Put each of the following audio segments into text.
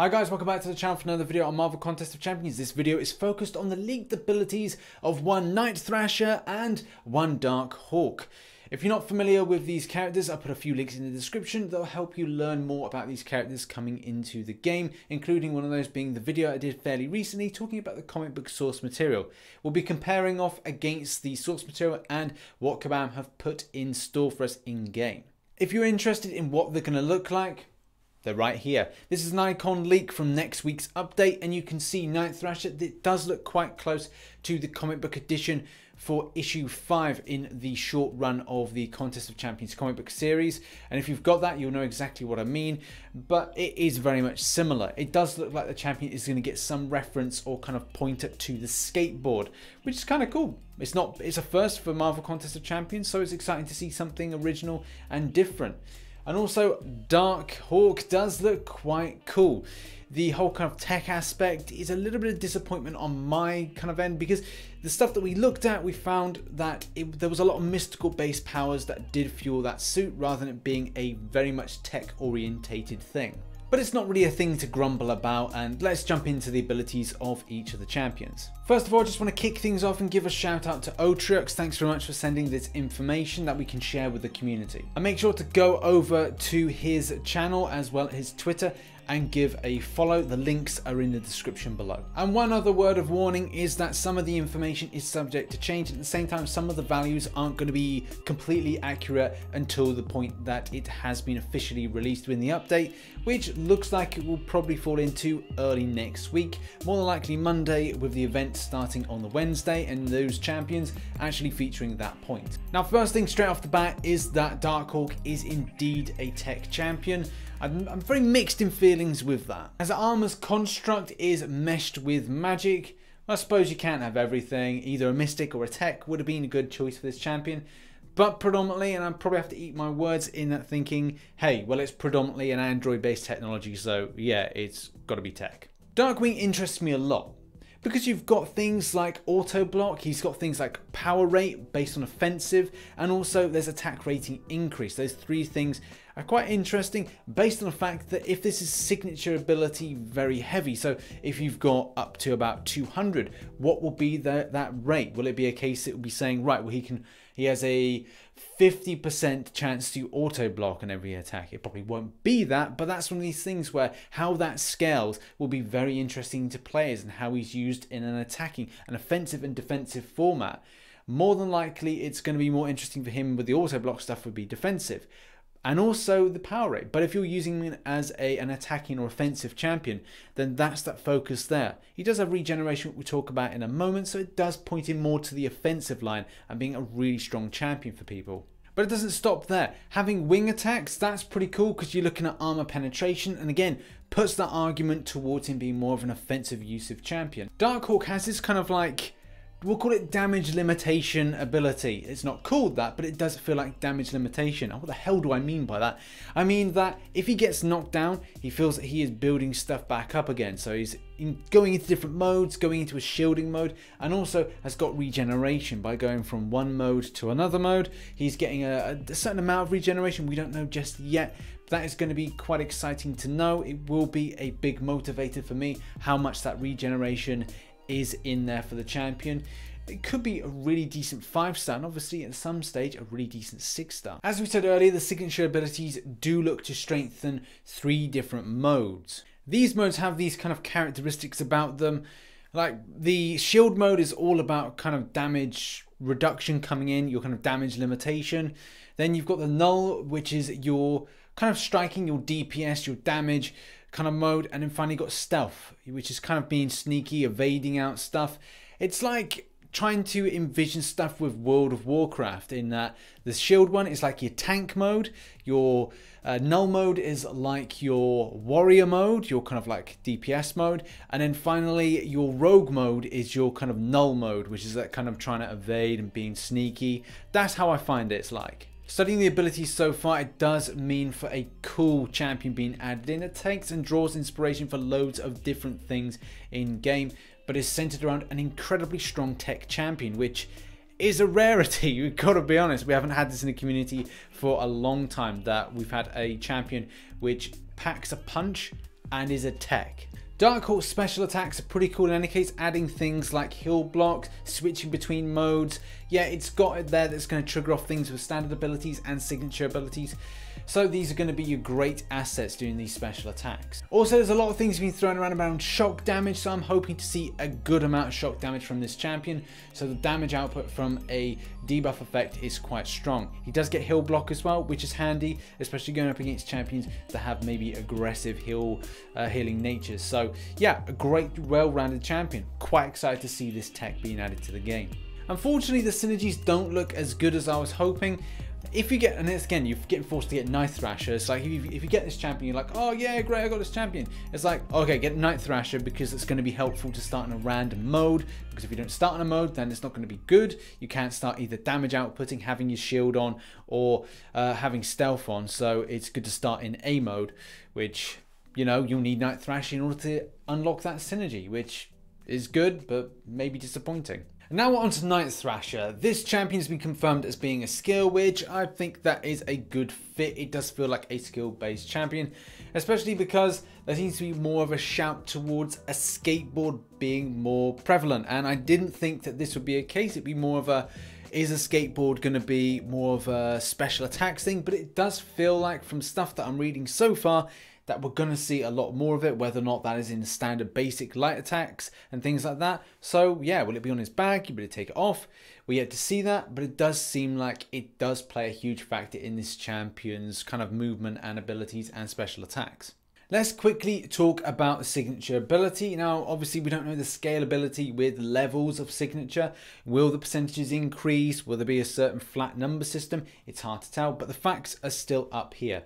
Hi guys, welcome back to the channel for another video on Marvel Contest of Champions. This video is focused on the leaked abilities of one Thrasher and one Darkhawk. If you're not familiar with these characters, I'll put a few links in the description that will help you learn more about these characters coming into the game, including one of those being the video I did fairly recently talking about the comic book source material. We'll be comparing off against the source material and what Kabam have put in store for us in game. If you're interested in what they're going to look like, they're right here. This is an icon leak from next week's update, and you can see Thrasher. It does look quite close to the comic book edition for issue 5 in the short run of the Contest of Champions comic book series. And if you've got that, you'll know exactly what I mean, but it is very much similar. It does look like the champion is going to get some reference or kind of pointer to the skateboard, which is kind of cool. It's a first for Marvel Contest of Champions, so it's exciting to see something original and different. And also, Darkhawk does look quite cool. The whole kind of tech aspect is a little bit of disappointment on my kind of end, because the stuff that we looked at, we found that there was a lot of mystical based powers that did fuel that suit, rather than it being a very much tech orientated thing. But it's not really a thing to grumble about, and let's jump into the abilities of each of the champions. First of all, I just want to kick things off and give a shout out to Otrix. Thanks very much for sending this information that we can share with the community. And make sure to go over to his channel as well as his Twitter and give a follow. The links are in the description below. And one other word of warning is that some of the information is subject to change. At the same time, some of the values aren't going to be completely accurate until the point that it has been officially released in the update, which looks like it will probably fall into early next week, more than likely Monday, with the event starting on the Wednesday and those champions actually featuring that point. Now, first thing straight off the bat is that Darkhawk is indeed a tech champion. I'm very mixed in feelings with that. As armor's construct is meshed with magic, I suppose you can't have everything. Either a mystic or a tech would have been a good choice for this champion. But predominantly, and I probably have to eat my words in that thinking, hey, well, it's predominantly an Android-based technology, so yeah, it's got to be tech. Darkwing interests me a lot, because you've got things like auto block, he's got things like power rate based on offensive, and also there's attack rating increase. Those three things are quite interesting based on the fact that if this is signature ability very heavy, so if you've got up to about 200, what will be that rate? Will it be a case it will be saying, right, well, he has a 50% chance to auto block on every attack? It probably won't be that, but that's one of these things where how that scales will be very interesting to players, and how he's used in an attacking, an offensive and defensive format. More than likely, it's going to be more interesting for him with the auto block stuff would be defensive, and also the power rate. But if you're using him as an attacking or offensive champion, then that's that focus there. He does have regeneration, which we'll talk about in a moment, so it does point him more to the offensive line and being a really strong champion for people. But it doesn't stop there. Having wing attacks, that's pretty cool, because you're looking at armor penetration, and again, puts that argument towards him being more of an offensive use of champion. Darkhawk has this kind of like, we'll call it damage limitation ability. It's not called that, but it does feel like damage limitation. What the hell do I mean by that? I mean that if he gets knocked down, he feels that he is building stuff back up again. So he's going into different modes, going into a shielding mode, and also has got regeneration by going from one mode to another mode. He's getting a certain amount of regeneration. We don't know just yet. That is going to be quite exciting to know. It will be a big motivator for me, how much that regeneration is in there for the champion. It could be a really decent 5-star, and obviously at some stage a really decent 6-star. As we said earlier, the signature abilities do look to strengthen 3 different modes. These modes have these kind of characteristics about them. Like the shield mode is all about kind of damage reduction coming in, your kind of damage limitation. Then you've got the null, which is your kind of striking, your DPS, your damage kind of mode. And then finally got stealth, which is kind of being sneaky, evading out stuff. It's like trying to envision stuff with World of Warcraft, in that the shield one is like your tank mode, your null mode is like your warrior mode, your kind of like DPS mode, and then finally your rogue mode is your kind of null mode, which is that kind of trying to evade and being sneaky. That's how I find it's like. Studying the abilities so far, it does mean for a cool champion being added in. It takes and draws inspiration for loads of different things in game, but is centered around an incredibly strong tech champion, which is a rarity. We've got to be honest, we haven't had this in the community for a long time, that we've had a champion which packs a punch and is a tech. Darkhawk's special attacks are pretty cool in any case, adding things like heal block, switching between modes. Yeah, it's got it there that's going to trigger off things with standard abilities and signature abilities. So these are going to be your great assets doing these special attacks. Also, there's a lot of things being thrown around shock damage, so I'm hoping to see a good amount of shock damage from this champion. So the damage output from a debuff effect is quite strong. He does get heal block as well, which is handy, especially going up against champions that have maybe aggressive healing natures. So yeah, a great, well-rounded champion. Quite excited to see this tech being added to the game. Unfortunately, the synergies don't look as good as I was hoping. If you get, and it's, again, you're getting forced to get Night Thrasher. It's like if you get this champion, you're like, oh yeah, great, I got this champion. It's like, okay, get Night Thrasher because it's going to be helpful to start in a random mode. Because if you don't start in a mode, then it's not going to be good. You can't start either damage outputting, having your shield on, or having stealth on. So it's good to start in a mode, which, you know, you'll need Night Thrasher in order to unlock that synergy, which is good, but maybe disappointing. Now we're on to Night Thrasher. This champion's been confirmed as being a skill, which I think that is a good fit. It does feel like a skill-based champion, especially because there seems to be more of a shout towards a skateboard being more prevalent. And I didn't think that this would be a case. It'd be more of a, is a skateboard going to be more of a special attacks thing? But it does feel like, from stuff that I'm reading so far, that we're going to see a lot more of it, whether or not that is in standard basic light attacks and things like that. So yeah, will it be on his back? You better take it off. We're yet to see that, but it does seem like it does play a huge factor in this champion's kind of movement and abilities and special attacks. Let's quickly talk about the signature ability. Now, obviously, we don't know the scalability with levels of signature. Will the percentages increase? Will there be a certain flat number system? It's hard to tell, but the facts are still up here.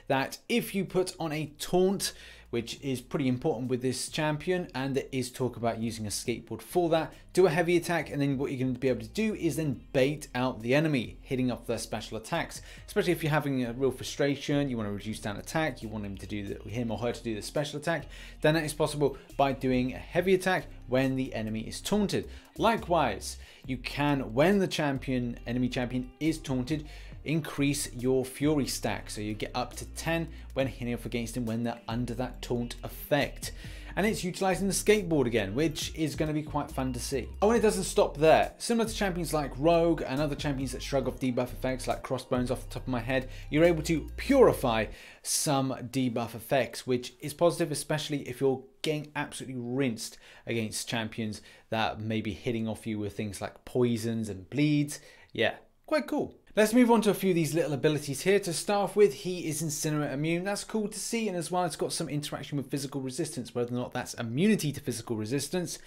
That if you put on a taunt, which is pretty important with this champion, and there is talk about using a skateboard for that, do a heavy attack, and then what you're going to be able to do is then bait out the enemy, hitting off their special attacks. Especially if you're having a real frustration, you want to reduce down attack, you want him to do him or her to do the special attack, then that is possible by doing a heavy attack when the enemy is taunted. Likewise, you can, when the enemy champion is taunted, increase your fury stack, so you get up to 10 when hitting off against him when they're under that taunt effect. And it's utilizing the skateboard again, which is going to be quite fun to see. Oh, and it doesn't stop there. Similar to champions like Rogue and other champions that shrug off debuff effects like Crossbones off the top of my head, you're able to purify some debuff effects, which is positive, especially if you're getting absolutely rinsed against champions that may be hitting off you with things like poisons and bleeds. Yeah, quite cool. Let's move on to a few of these little abilities here. To start off with, he is Incinerate immune. That's cool to see, and as well, it's got some interaction with physical resistance. Whether or not that's immunity to physical resistance,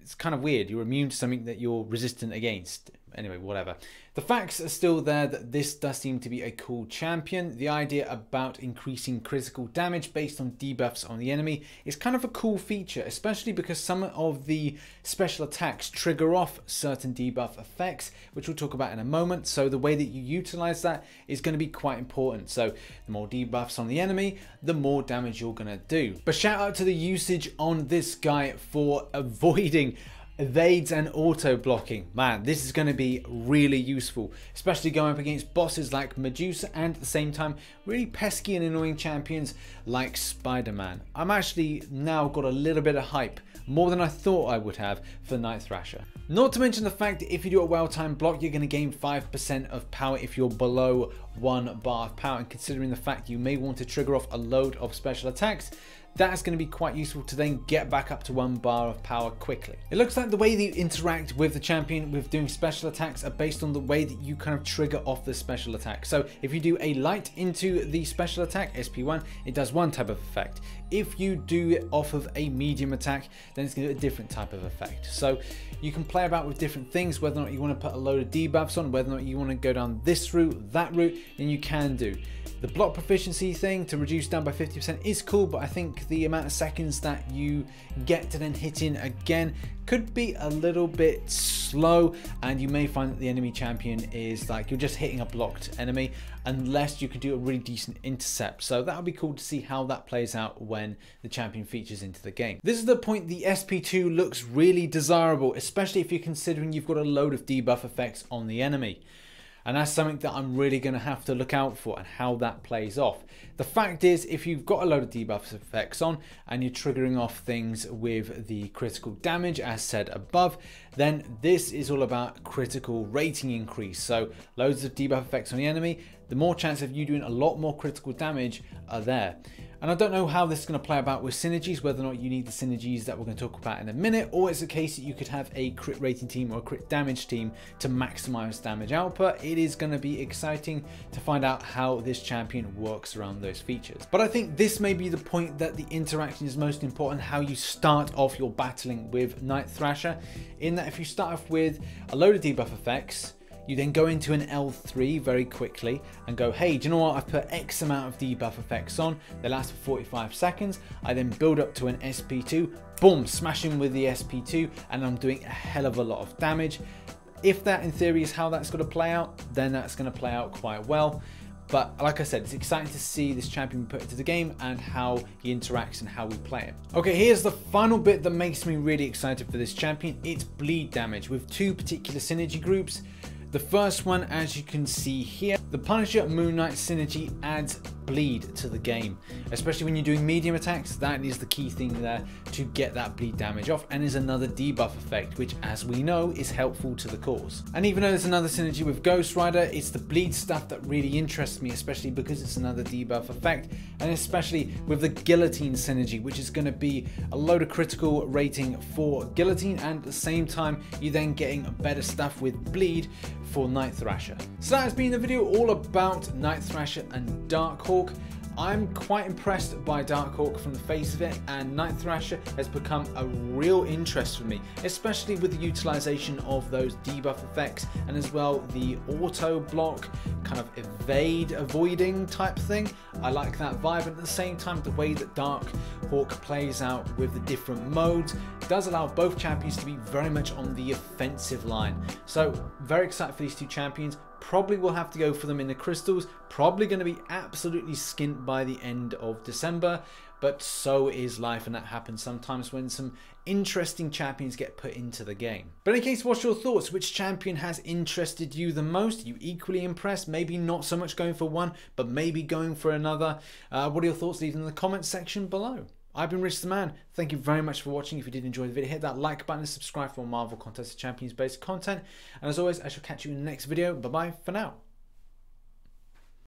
it's kind of weird. You're immune to something that you're resistant against. Anyway, whatever. The facts are still there that this does seem to be a cool champion. The idea about increasing critical damage based on debuffs on the enemy is kind of a cool feature, especially because some of the special attacks trigger off certain debuff effects, which we'll talk about in a moment. So the way that you utilize that is going to be quite important. So the more debuffs on the enemy, the more damage you're going to do. But shout out to the usage on this guy for avoiding evades and auto blocking. Man, this is going to be really useful, especially going up against bosses like Medusa and at the same time really pesky and annoying champions like Spider-Man. I'm actually now got a little bit of hype, more than I thought I would have, for Night Thrasher. Not to mention the fact that if you do a well-timed block, you're going to gain 5% of power if you're below 1 bar of power, and considering the fact you may want to trigger off a load of special attacks, that's going to be quite useful to then get back up to 1 bar of power quickly. It looks like the way that you interact with the champion with doing special attacks are based on the way that you kind of trigger off the special attack. So if you do a light into the special attack, SP1, it does one type of effect. If you do it off of a medium attack, then it's going to do a different type of effect. So you can play about with different things, whether or not you want to put a load of debuffs on, whether or not you want to go down this route, that route, then you can do. The block proficiency thing to reduce down by 50% is cool, but I think the amount of seconds that you get to then hit in again could be a little bit slow, and you may find that the enemy champion is like you're just hitting a blocked enemy unless you can do a really decent intercept. So that would be cool to see how that plays out when the champion features into the game. This is the point the SP2 looks really desirable, especially if you're considering you've got a load of debuff effects on the enemy. And that's something that I'm really going to have to look out for and how that plays off. The fact is, if you've got a load of debuff effects on and you're triggering off things with the critical damage as said above, then this is all about critical rating increase. So loads of debuff effects on the enemy, the more chance of you doing a lot more critical damage are there. And I don't know how this is going to play about with synergies, whether or not you need the synergies that we're going to talk about in a minute, or it's a case that you could have a crit rating team or a crit damage team to maximize damage output. It is going to be exciting to find out how this champion works around those features. But I think this may be the point that the interaction is most important, how you start off your battling with Night Thrasher, in that if you start off with a load of debuff effects, you then go into an L3 very quickly and go, hey, do you know what? I've put X amount of debuff effects on. They last for 45 seconds. I then build up to an SP2, boom, smashing with the SP2, and I'm doing a hell of a lot of damage. If that in theory is how that's going to play out, then that's going to play out quite well. But like I said, it's exciting to see this champion put into the game and how he interacts and how we play it. Okay, here's the final bit that makes me really excited for this champion. It's bleed damage with two particular synergy groups. The first one, as you can see here, the Punisher Moon Knight synergy adds bleed to the game, especially when you're doing medium attacks. That is the key thing there to get that bleed damage off, and is another debuff effect, which as we know is helpful to the cause. And even though there's another synergy with Ghost Rider, it's the bleed stuff that really interests me, especially because it's another debuff effect, and especially with the Guillotine synergy, which is going to be a load of critical rating for Guillotine, and at the same time you're then getting better stuff with bleed for Night Thrasher. So that has been the video all about Night Thrasher and Darkhawk. I'm quite impressed by Darkhawk from the face of it, and Night Thrasher has become a real interest for me, especially with the utilization of those debuff effects and as well the auto block kind of avoiding type thing. I like that vibe, and at the same time the way that Darkhawk plays out with the different modes does allow both champions to be very much on the offensive line. So very excited for these two champions. Probably will have to go for them in the crystals, probably going to be absolutely skint by the end of December, but so is life, and that happens sometimes when some interesting champions get put into the game. But in any case, what's your thoughts? Which champion has interested you the most? Are you equally impressed? Maybe not so much going for one, but maybe going for another. What are your thoughts? Leave them in the comments section below. I've been RichTheMan. Thank you very much for watching. If you did enjoy the video, hit that like button and subscribe for more Marvel Contest of Champions based content. And as always, I shall catch you in the next video. Bye bye for now.